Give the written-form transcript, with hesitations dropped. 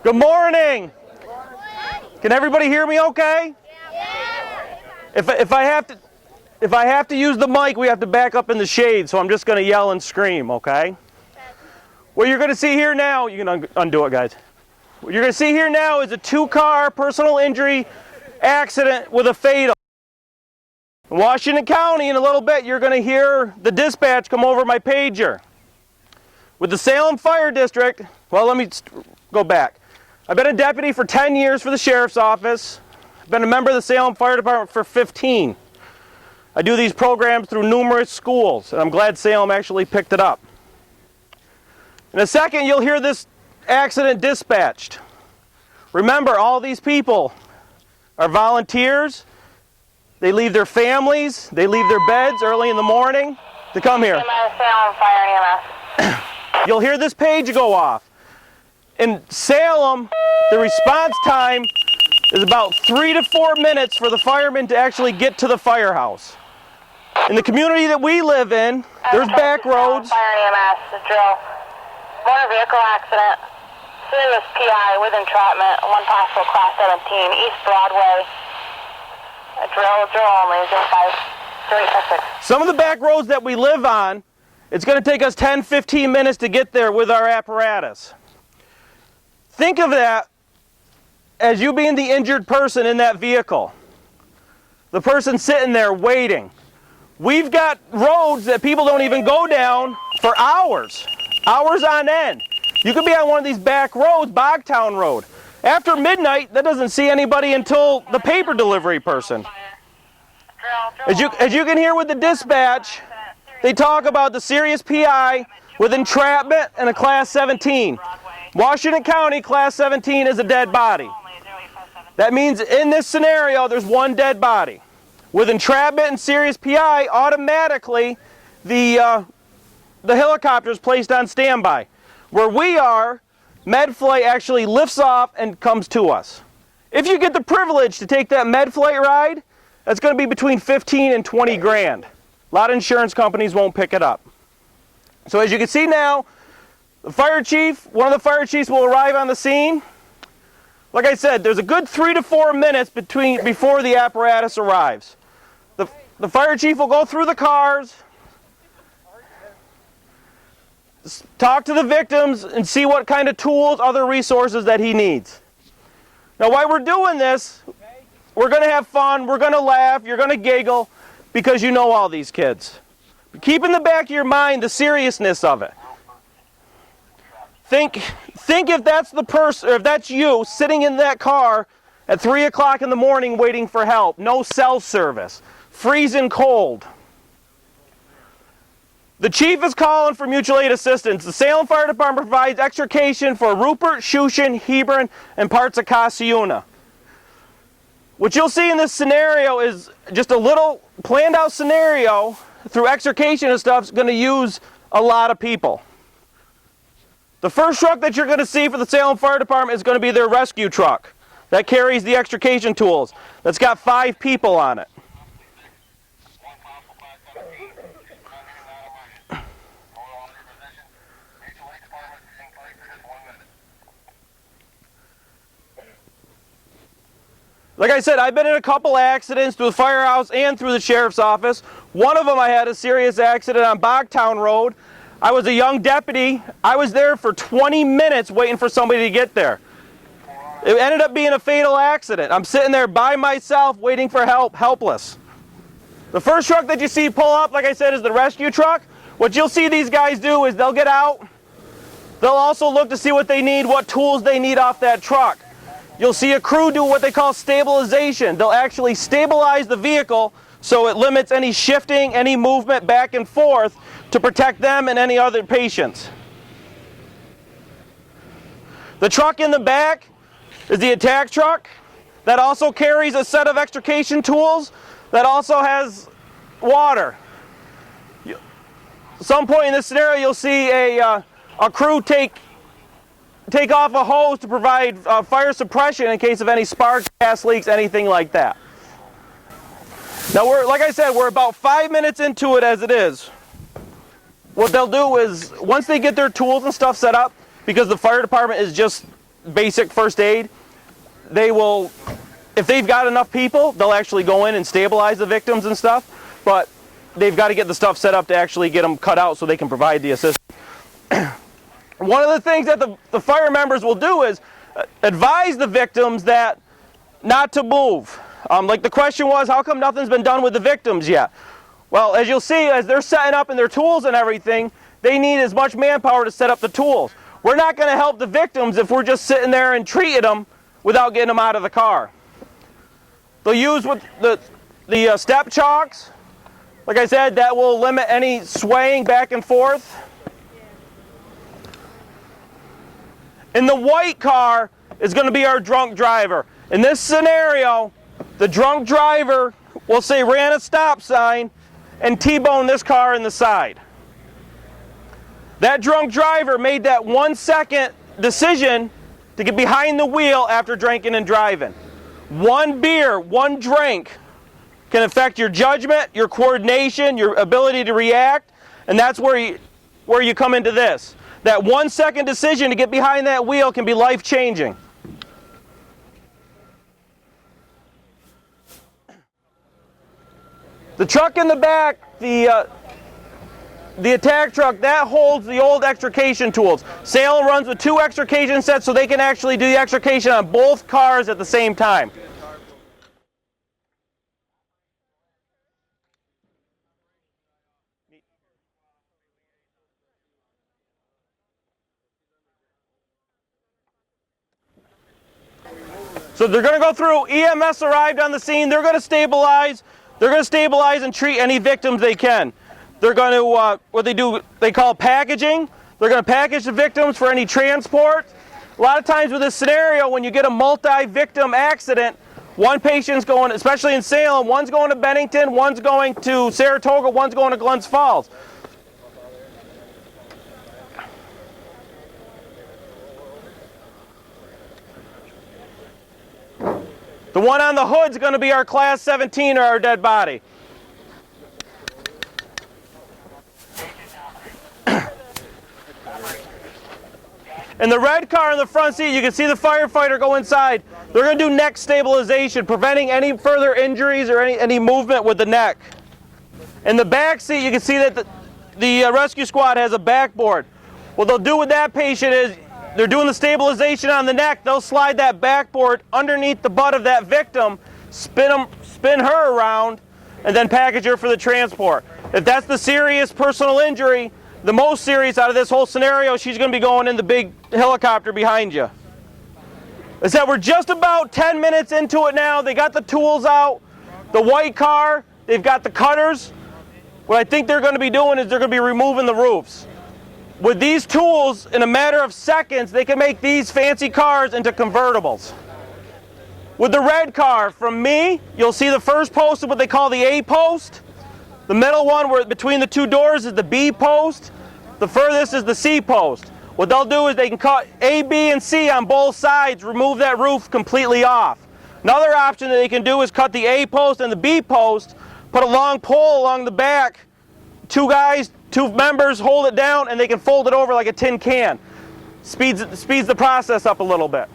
Good morning. Can everybody hear me okay? If I have to use the mic, we have to back up in the shade, so I'm just going to yell and scream, okay? What you're going to see here now, you can undo it, guys. What you're going to see here now is a two-car personal injury accident with a fatal. In Washington County, in a little bit, you're going to hear the dispatch come over my pager. With the Salem Fire District, well, let me go back. I've been a deputy for 10 years for the Sheriff's Office. I've been a member of the Salem Fire Department for 15. I do these programs through numerous schools, and I'm glad Salem actually picked it up. In a second, you'll hear this accident dispatched. Remember, all these people are volunteers. They leave their families, they leave their beds early in the morning to come here. Salem Fire EMS. You'll hear this page go off. In Salem, the response time is about 3 to 4 minutes for the firemen to actually get to the firehouse. In the community that we live in, there's back roads. Fire EMS, drill. Motor vehicle accident. Serious PI with entrapment. One possible class 17, East Broadway. Drill only, 05-356. Some of the back roads that we live on, it's going to take us 10-15 minutes to get there with our apparatus. Think of that as you being the injured person in that vehicle. The person sitting there waiting. We've got roads that people don't even go down for hours on end. You could be on one of these back roads, Bogtown Road. After midnight, that doesn't see anybody until the paper delivery person. As you can hear with the dispatch, they talk about the serious PI with entrapment and a class 17. Washington County, class 17 is a dead body. That means in this scenario, there's one dead body. With entrapment and serious PI, automatically the helicopter is placed on standby. Where we are, MedFlight actually lifts off and comes to us. If you get the privilege to take that MedFlight ride, that's going to be between 15 and 20 grand. A lot of insurance companies won't pick it up. So as you can see now, the fire chief, one of the fire chiefs will arrive on the scene. Like I said, there's a good 3 to 4 minutes before the apparatus arrives. The fire chief will go through the cars, talk to the victims, and see what kind of tools, other resources that he needs. Now while we're doing this, we're going to have fun, we're going to laugh, you're going to giggle, because you know all these kids. But keep in the back of your mind the seriousness of it. Think if that's the person, or if that's you sitting in that car at 3 o'clock in the morning waiting for help, no cell service, freezing cold. The chief is calling for mutual aid assistance. The Salem Fire Department provides extrication for Rupert, Shushan, Hebron, and parts of Casiuna. What you'll see in this scenario is just a little planned out scenario through extrication and stuff is going to use a lot of people. The first truck that you're going to see for the Salem Fire Department is going to be their rescue truck. That carries the extrication tools. That's got 5 people on it. Like I said, I've been in a couple accidents through the firehouse and through the Sheriff's Office. One of them I had a serious accident on Bogtown Road. I was a young deputy. I was there for 20 minutes waiting for somebody to get there. It ended up being a fatal accident. I'm sitting there by myself waiting for help, helpless. The first truck that you see pull up, like I said, is the rescue truck. What you'll see these guys do is they'll get out. They'll also look to see what they need, what tools they need off that truck. You'll see a crew do what they call stabilization. They'll actually stabilize the vehicle so it limits any shifting, any movement back and forth to protect them and any other patients. The truck in the back is the attack truck. That also carries a set of extrication tools that also has water. At some point in this scenario, you'll see a crew take off a hose to provide fire suppression in case of any spark, gas leaks, anything like that. Now, like I said, we're about 5 minutes into it as it is. What they'll do is, once they get their tools and stuff set up, because the fire department is just basic first aid, they will, if they've got enough people, they'll actually go in and stabilize the victims and stuff, but they've got to get the stuff set up to actually get them cut out so they can provide the assistance. One of the things that the fire members will do is advise the victims that not to move. Like the question was, how come nothing's been done with the victims yet? Well, as you'll see, as they're setting up in their tools and everything, they need as much manpower to set up the tools. We're not going to help the victims if we're just sitting there and treating them without getting them out of the car. They'll use with the step chalks. Like I said, that will limit any swaying back and forth. In the white car is going to be our drunk driver. In this scenario, the drunk driver will say ran a stop sign and T-boned this car in the side. That drunk driver made that 1 second decision to get behind the wheel after drinking and driving. One beer, one drink can affect your judgment, your coordination, your ability to react, and that's where you come into this. That 1 second decision to get behind that wheel can be life-changing. The truck in the back, the attack truck, that holds the old extrication tools. Salem runs with 2 extrication sets so they can actually do the extrication on both cars at the same time. So they're going to go through, EMS arrived on the scene, they're going to stabilize and treat any victims they can. They're going to, what they do, they call packaging. They're going to package the victims for any transport. A lot of times with this scenario, when you get a multi-victim accident, one patient's going, especially in Salem, one's going to Bennington, one's going to Saratoga, one's going to Glens Falls. The one on the hood is going to be our Class 17 or our dead body. In the red car in the front seat, you can see the firefighter go inside. They're going to do neck stabilization, preventing any further injuries or any movement with the neck. In the back seat, you can see that the rescue squad has a backboard. What they'll do with that patient is, they're doing the stabilization on the neck, they'll slide that backboard underneath the butt of that victim, spin her around, and then package her for the transport. If that's the serious personal injury, the most serious out of this whole scenario, she's going to be going in the big helicopter behind you. I said we're just about 10 minutes into it now. They got the tools out, the white car, they've got the cutters. What I think they're going to be doing is they're going to be removing the roofs. With these tools, in a matter of seconds, they can make these fancy cars into convertibles. With the red car, from me, you'll see the first post is what they call the A post. The middle one, where between the 2 doors, is the B post. The furthest is the C post. What they'll do is they can cut A, B, and C on both sides, remove that roof completely off. Another option that they can do is cut the A post and the B post, put a long pole along the back, 2 guys, 2 members hold it down, and they can fold it over like a tin can. Speeds the process up a little bit.